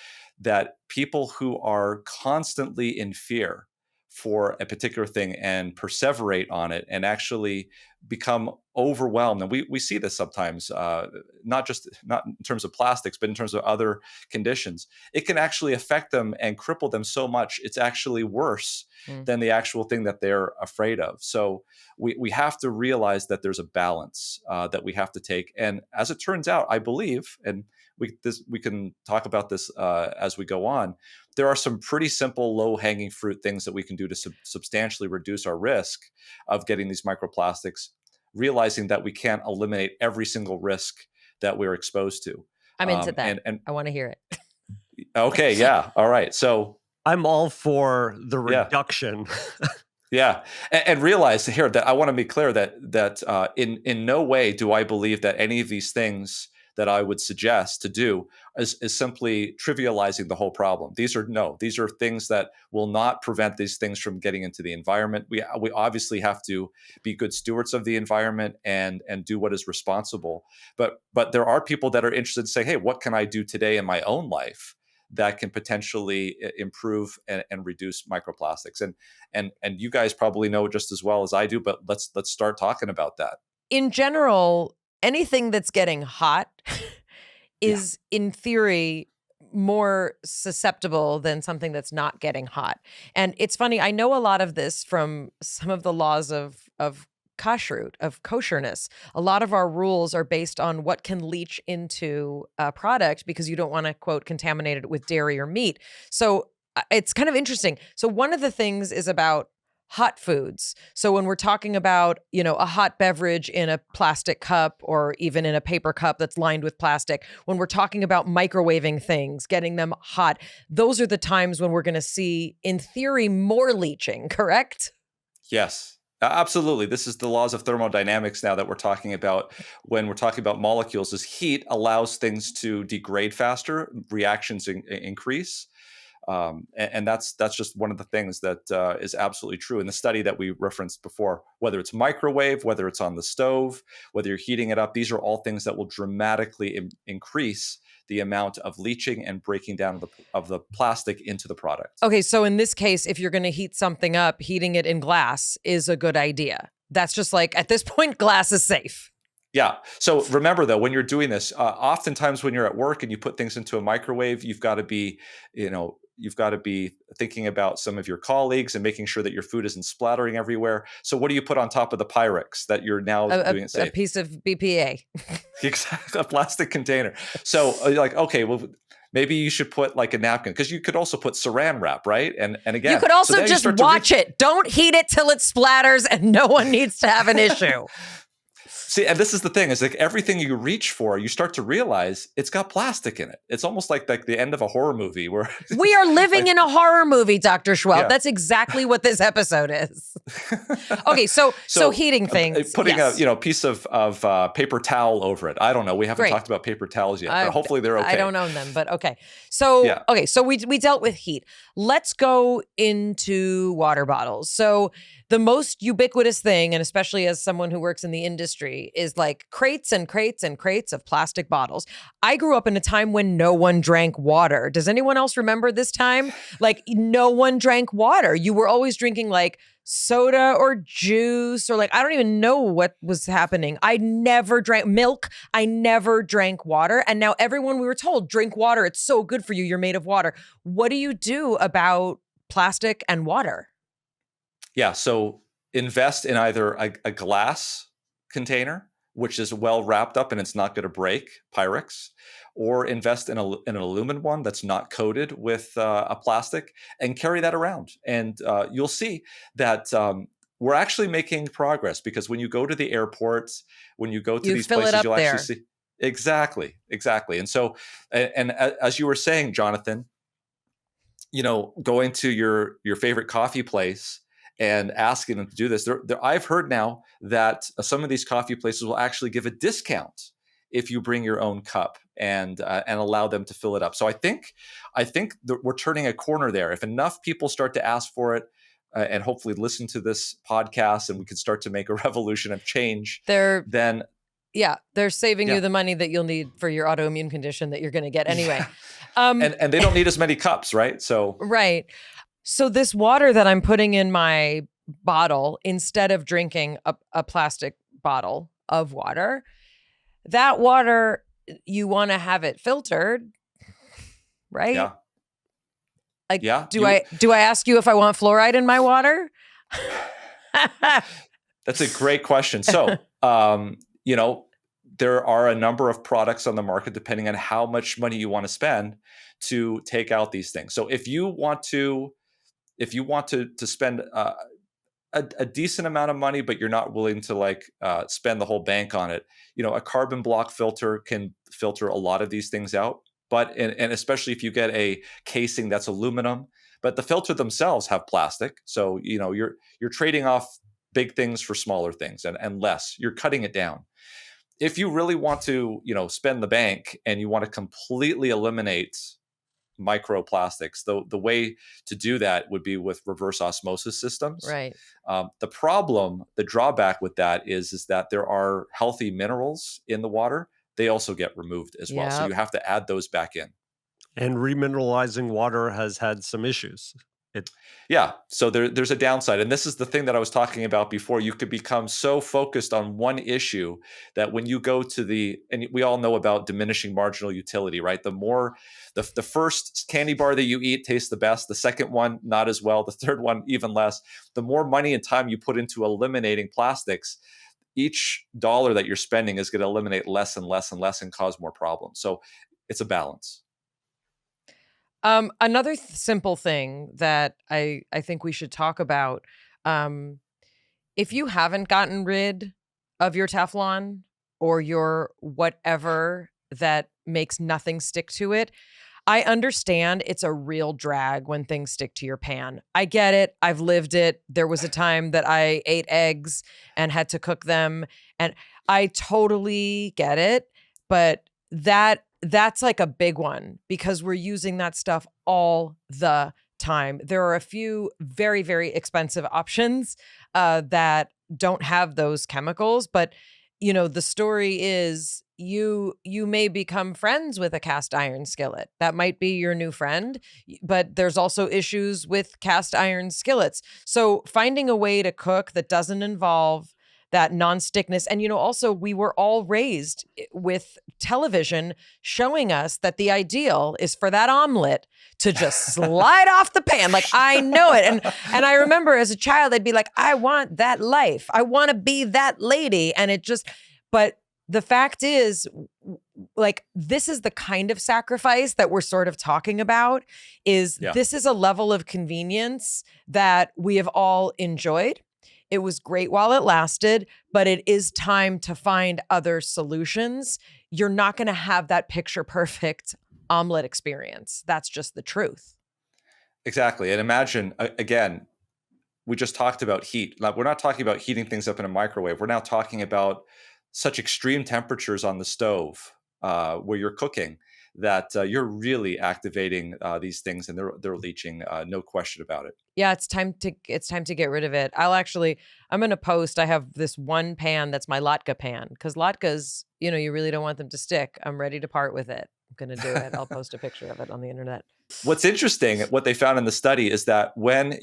Speaker 2: that people who are constantly in fear for a particular thing and perseverate on it and actually become overwhelmed. And we see this sometimes, not in terms of plastics, but in terms of other conditions. It can actually affect them and cripple them so much, it's actually worse than the actual thing that they're afraid of. So we have to realize that there's a balance that we have to take. And as it turns out, I believe, and we can talk about this as we go on, there are some pretty simple, low-hanging fruit things that we can do to substantially reduce our risk of getting these microplastics, realizing that we can't eliminate every single risk that we're exposed to.
Speaker 1: I'm into that. And I want to hear it.
Speaker 2: Okay, yeah. All right. So
Speaker 3: I'm all for the reduction.
Speaker 2: Yeah. And realize here that I want to be clear that in no way do I believe that any of these things that I would suggest to do is simply trivializing the whole problem. These are things that will not prevent these things from getting into the environment. We obviously have to be good stewards of the environment and do what is responsible. But there are people that are interested in saying, hey, what can I do today in my own life that can potentially improve and reduce microplastics? And you guys probably know just as well as I do, but let's start talking about that.
Speaker 1: In general, anything that's getting hot is in theory more susceptible than something that's not getting hot. And it's funny, I know a lot of this from some of the laws of kashrut, of kosherness. A lot of our rules are based on what can leach into a product because you don't want to, quote, contaminate it with dairy or meat. So it's kind of interesting. So one of the things is about hot foods. So when we're talking about, a hot beverage in a plastic cup or even in a paper cup that's lined with plastic, when we're talking about microwaving things, getting them hot, those are the times when we're going to see, in theory, more leaching, correct?
Speaker 2: Yes. Absolutely. This is the laws of thermodynamics now that we're talking about when we're talking about molecules. Is heat allows things to degrade faster, reactions increase. And that's just one of the things that is absolutely true. In the study that we referenced before, whether it's microwave, whether it's on the stove, whether you're heating it up, these are all things that will dramatically increase the amount of leaching and breaking down of the plastic into the product.
Speaker 1: Okay, so in this case, if you're going to heat something up, heating it in glass is a good idea. That's just like, at this point, glass is safe.
Speaker 2: Yeah. So remember, though, when you're doing this, oftentimes when you're at work and you put things into a microwave, you've got to be thinking about some of your colleagues and making sure that your food isn't splattering everywhere. So what do you put on top of the Pyrex that you're now doing it safe?
Speaker 1: A piece of BPA.
Speaker 2: Exactly, a plastic container. So you're like, okay, well, maybe you should put like a napkin, because you could also put saran wrap, right? And again,
Speaker 1: you could also just watch it. Don't heat it till it splatters, and no one needs to have an issue.
Speaker 2: See, and this is the thing, is like everything you reach for, you start to realize it's got plastic in it. It's almost like the end of a horror movie where
Speaker 1: we are living in a horror movie, Dr. Schwelt. Yeah. That's exactly what this episode is. Okay, so heating things.
Speaker 2: Putting a piece of paper towel over it. I don't know. We haven't talked about paper towels yet, but hopefully they're okay.
Speaker 1: I don't own them, but okay. So okay, so we dealt with heat. Let's go into water bottles. So the most ubiquitous thing, and especially as someone who works in the industry, is like crates and crates and crates of plastic bottles. I grew up in a time when no one drank water. Does anyone else remember this time? Like, no one drank water. You were always drinking like soda or juice, or like, I don't even know what was happening. I never drank milk. I never drank water. And now everyone, we were told, drink water. It's so good for you. You're made of water. What do you do about plastic and water?
Speaker 2: Yeah, so invest in either a glass container, which is well wrapped up and it's not going to break, Pyrex, or invest in an aluminum one that's not coated with a plastic, and carry that around. And you'll see that we're actually making progress, because when you go to the airports, when you go to these places, you'll actually see. Exactly. And so, and as you were saying, Jonathan, going to your favorite coffee place and asking them to do this. I've heard now that some of these coffee places will actually give a discount if you bring your own cup and allow them to fill it up. So I think that we're turning a corner there. If enough people start to ask for it, and hopefully listen to this podcast, and we can start to make a revolution of change, then
Speaker 1: they're saving
Speaker 2: Yeah.
Speaker 1: you the money that you'll need for your autoimmune condition that you're going to get anyway.
Speaker 2: And they don't need as many cups, right? So
Speaker 1: Right. So this water that I'm putting in my bottle, instead of drinking a plastic bottle of water, that water, you want to have it filtered, right?
Speaker 2: Yeah.
Speaker 1: Like,
Speaker 2: Yeah,
Speaker 1: do I ask you if I want fluoride in my water?
Speaker 2: That's a great question. So, there are a number of products on the market, depending on how much money you want to spend to take out these things. So if you want to spend a decent amount of money, but you're not willing to spend the whole bank on it, a carbon block filter can filter a lot of these things out. But and especially if you get a casing that's aluminum, but the filter themselves have plastic, so you're trading off big things for smaller things and less. You're cutting it down. If you really want to, spend the bank and you want to completely eliminate microplastics, the way to do that would be with reverse osmosis systems.
Speaker 1: Right.
Speaker 2: The drawback with that is that there are healthy minerals in the water. They also get removed as well. So
Speaker 1: Yep.
Speaker 2: you have to add those back in.
Speaker 3: And remineralizing water has had some issues.
Speaker 2: Yeah. So there's a downside. And this is the thing that I was talking about before. You could become so focused on one issue that when you go to and we all know about diminishing marginal utility, right? The first candy bar that you eat tastes the best. The second one, not as well. The third one, even less. The more money and time you put into eliminating plastics, each dollar that you're spending is going to eliminate less and less and less and cause more problems. So it's a balance.
Speaker 1: Another simple thing that I think we should talk about, if you haven't gotten rid of your Teflon or your whatever that makes nothing stick to it, I understand it's a real drag when things stick to your pan. I get it. I've lived it. There was a time that I ate eggs and had to cook them, and I totally get it. But that's like a big one because we're using that stuff all the time. There are a few very, very expensive options that don't have those chemicals, but the story is you may become friends with a cast iron skillet. That might be your new friend, but there's also issues with cast iron skillets. So finding a way to cook that doesn't involve that non-stickness. And, also we were all raised with television showing us that the ideal is for that omelet to just slide off the pan. Like, I know it. And I remember as a child, I'd be like, I want that life. I want to be that lady. And but the fact is, this is the kind of sacrifice that we're sort of talking about This is a level of convenience that we have all enjoyed. It was great while it lasted, but it is time to find other solutions. You're not going to have that picture perfect omelet experience. That's just the truth.
Speaker 2: Exactly. And imagine, again, we just talked about heat. Like, we're not talking about heating things up in a microwave. We're now talking about such extreme temperatures on the stove where you're cooking that you're really activating these things, and they're leaching, no question about it.
Speaker 1: Yeah, it's time to get rid of it. I'm going to post, I have this one pan that's my latke pan, because latkes, you really don't want them to stick. I'm ready to part with it. I'm going to do it. I'll post a picture of it on the internet.
Speaker 2: What's interesting, what they found in the study is that when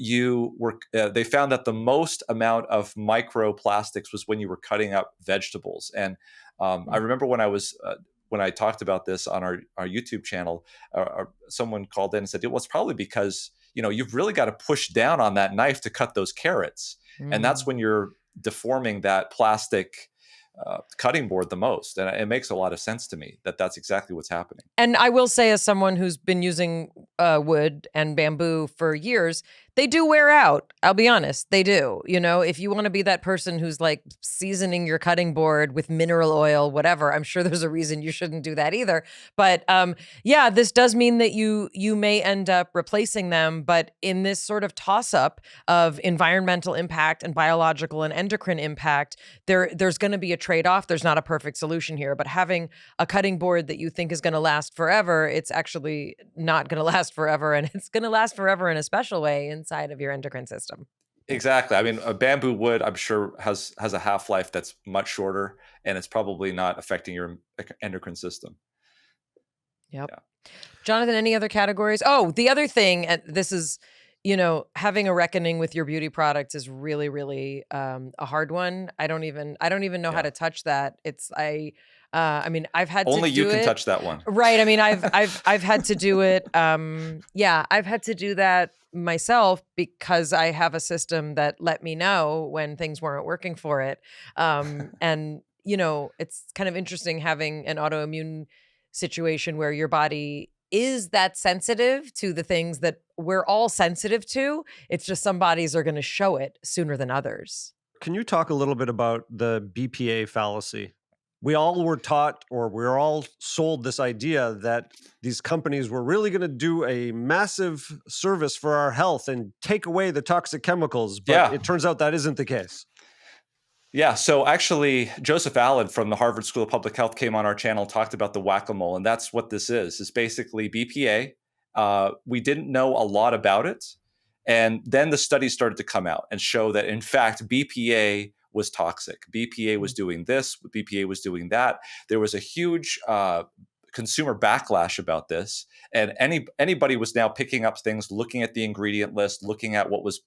Speaker 2: they found that the most amount of microplastics was when you were cutting up vegetables. And I remember when I talked about this on our YouTube channel, someone called in and said, well, it's probably because, you've really got to push down on that knife to cut those carrots. And that's when you're deforming that plastic cutting board the most. And it makes a lot of sense to me that that's exactly what's happening.
Speaker 1: And I will say, as someone who's been using wood and bamboo for years, They do wear out. I'll be honest. They do. You know, if you want to be that person who's like seasoning your cutting board with mineral oil, whatever, I'm sure there's a reason you shouldn't do that either. But yeah, this does mean that you may end up replacing them. But in this sort of toss up of environmental impact and biological and endocrine impact, there's going to be a trade off. There's not a perfect solution here. But having a cutting board that you think is going to last forever, it's actually not going to last forever, and it's going to last forever in a special way inside of your endocrine system.
Speaker 2: Exactly. I mean, a bamboo wood, I'm sure, has a half-life that's much shorter, and it's probably not affecting your endocrine system.
Speaker 1: Yep.
Speaker 2: Yeah.
Speaker 1: Jonathan, any other categories? Oh, the other thing, and this is, you know, having a reckoning with your beauty products is really, really a hard one. I don't even know how to touch that. I mean, I've had
Speaker 2: Only
Speaker 1: to do
Speaker 2: you can
Speaker 1: it.
Speaker 2: touch that one.
Speaker 1: Right. I mean, I've had to do it. Yeah, I've had to do that myself because I have a system that let me know when things weren't working for it. And you know, it's kind of interesting having an autoimmune situation where your body is that sensitive to the things that we're all sensitive to. It's just some bodies are going to show it sooner than others.
Speaker 3: Can you talk a little bit about the BPA fallacy? We all were taught, or we were all sold this idea that these companies were really going to do a massive service for our health and take away the toxic chemicals. But it turns out that isn't the case.
Speaker 2: Yeah, so actually, Joseph Allen from the Harvard School of Public Health came on our channel, talked about the whack-a-mole, and that's what this is. It's basically BPA. We didn't know a lot about it, and then the studies started to come out and show that, in fact, BPA was toxic. BPA was doing this, BPA was doing that. There was a huge consumer backlash about this, and anybody was now picking up things, looking at the ingredient list, looking at what was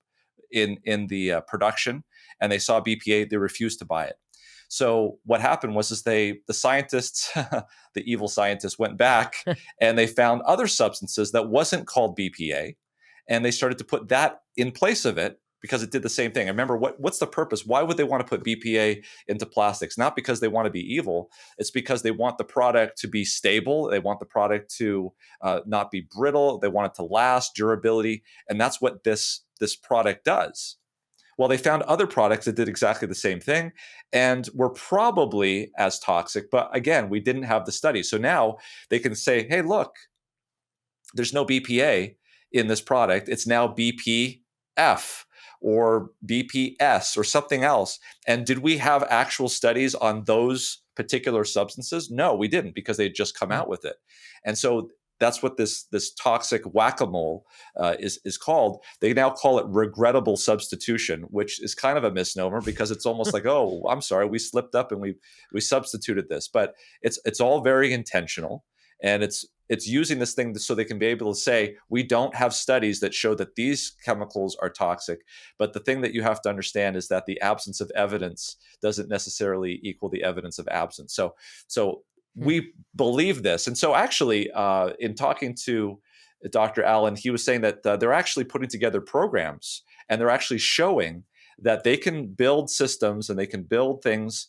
Speaker 2: in the production, and they saw BPA, they refused to buy it. So what happened was the scientists, the evil scientists, went back and they found other substances that wasn't called BPA, and they started to put that in place of it because it did the same thing. And remember, what's the purpose? Why would they want to put BPA into plastics? Not because they want to be evil. It's because they want the product to be stable. They want the product to not be brittle. They want it to last, durability, and that's what this product does. Well, they found other products that did exactly the same thing and were probably as toxic. But again, we didn't have the study. So now they can say, hey, look, there's no BPA in this product. It's now BPF or BPS or something else. And did we have actual studies on those particular substances? No, we didn't, because they had just come out with it. And so that's what this toxic whack-a-mole is called. They now call it regrettable substitution, which is kind of a misnomer because it's almost like, oh, I'm sorry, we slipped up and we substituted this. But it's all very intentional, and it's using this thing so they can be able to say, we don't have studies that show that these chemicals are toxic. But the thing that you have to understand is that the absence of evidence doesn't necessarily equal the evidence of absence. So we believe this. And so actually, in talking to Dr. Allen, he was saying that they're actually putting together programs, and they're actually showing that they can build systems and they can build things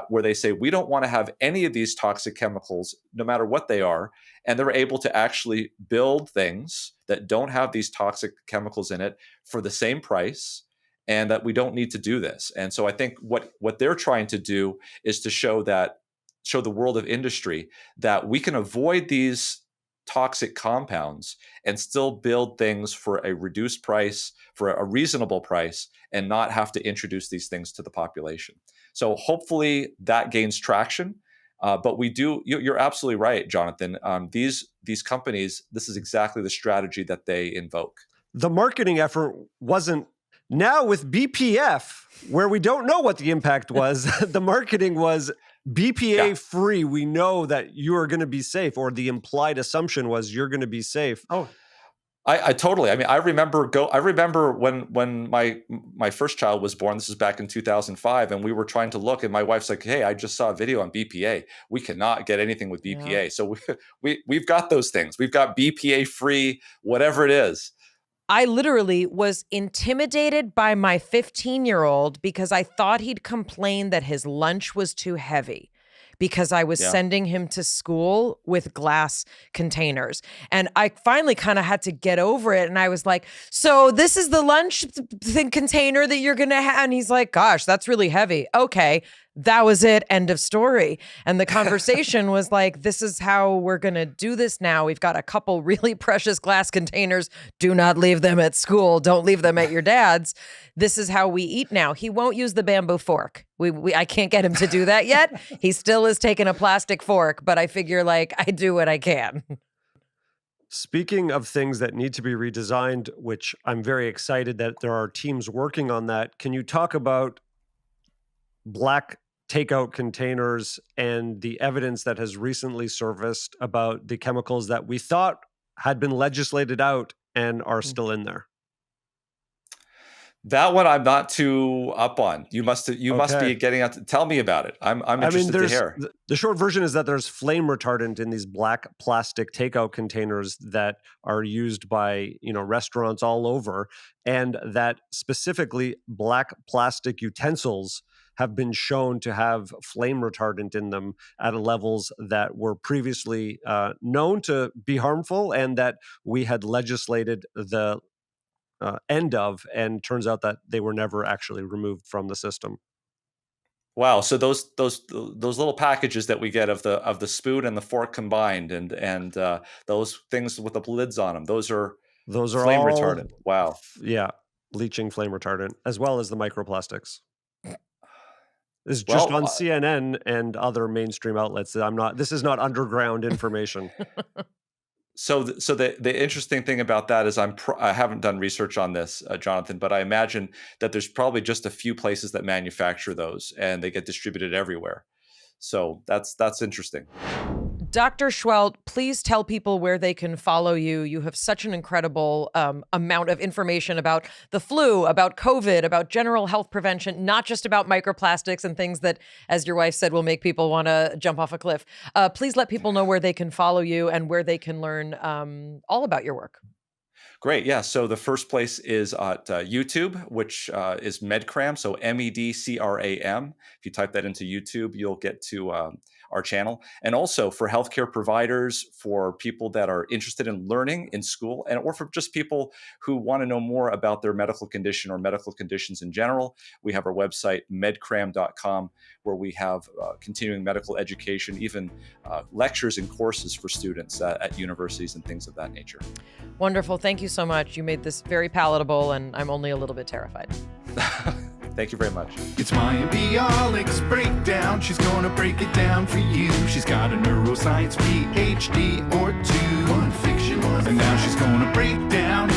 Speaker 2: where they say, we don't want to have any of these toxic chemicals, no matter what they are. And they're able to actually build things that don't have these toxic chemicals in it for the same price, and that we don't need to do this. And so I think what they're trying to do is to show the world of industry that we can avoid these toxic compounds and still build things for a reduced price, for a reasonable price, and not have to introduce these things to the population. So hopefully that gains traction. But you're absolutely right, Jonathan. These companies, this is exactly the strategy that they invoke.
Speaker 3: The marketing effort wasn't. Now with BPF, where we don't know what the impact was, the marketing was BPA-free. We know that you are going to be safe, or the implied assumption was you're going to be safe.
Speaker 2: Oh, I totally. I mean, I remember when my first child was born. This is back in 2005, and we were trying to look, and my wife's like, "Hey, I just saw a video on BPA. We cannot get anything with BPA." Yeah. So we've got those things. We've got BPA-free, whatever it is.
Speaker 1: I literally was intimidated by my 15-year-old because I thought he'd complain that his lunch was too heavy. because I was
Speaker 2: Yeah.
Speaker 1: sending him to school with glass containers. And I finally kind of had to get over it. And I was like, so this is the lunch container that you're going to have. And he's like, gosh, that's really heavy. Okay. That was it. End of story. And the conversation was like, this is how we're going to do this now. We've got a couple really precious glass containers. Do not leave them at school. Don't leave them at your dad's. This is how we eat now. He won't use the bamboo fork. I can't get him to do that yet. He still is taking a plastic fork, but I figure like I do what I can.
Speaker 3: Speaking of things that need to be redesigned, which I'm very excited that there are teams working on that, can you talk about black takeout containers and the evidence that has recently surfaced about the chemicals that we thought had been legislated out and are still in there?
Speaker 2: That one I'm not too up on. You must be getting out. Tell me about it. I'm interested to hear.
Speaker 3: The short version is that there's flame retardant in these black plastic takeout containers that are used by, restaurants all over, and that specifically black plastic utensils have been shown to have flame retardant in them at levels that were previously known to be harmful, and that we had legislated the end of, and turns out that they were never actually removed from the system.
Speaker 2: Wow. So those little packages that we get of the spoon and the fork combined, and those things with the lids on them, those are flame
Speaker 3: all
Speaker 2: retardant. Wow.
Speaker 3: Yeah, leaching flame retardant, as well as the microplastics. It's just on CNN and other mainstream outlets. This is not underground information.
Speaker 2: So the interesting thing about that is I haven't done research on this, Jonathan, but I imagine that there's probably just a few places that manufacture those, and they get distributed everywhere. So that's interesting.
Speaker 1: Dr. Seheult, please tell people where they can follow you. You have such an incredible amount of information about the flu, about COVID, about general health prevention, not just about microplastics and things that, as your wife said, will make people want to jump off a cliff. Please let people know where they can follow you and where they can learn all about your work.
Speaker 2: Great. Yeah. So the first place is at YouTube, which is MedCram. So MEDCRAM. If you type that into YouTube, you'll get to our channel. And also for healthcare providers, for people that are interested in learning in school, or for just people who want to know more about their medical condition or medical conditions in general, we have our website, medcram.com, where we have continuing medical education, even lectures and courses for students at universities and things of that nature.
Speaker 1: Wonderful. Thank you so much. You made this very palatable, and I'm only a little bit terrified.
Speaker 2: Thank you very much.
Speaker 5: It's Mayim and Bialik's breakdown. She's gonna break it down for you. She's got a neuroscience PhD or two. One fiction, and now she's gonna break down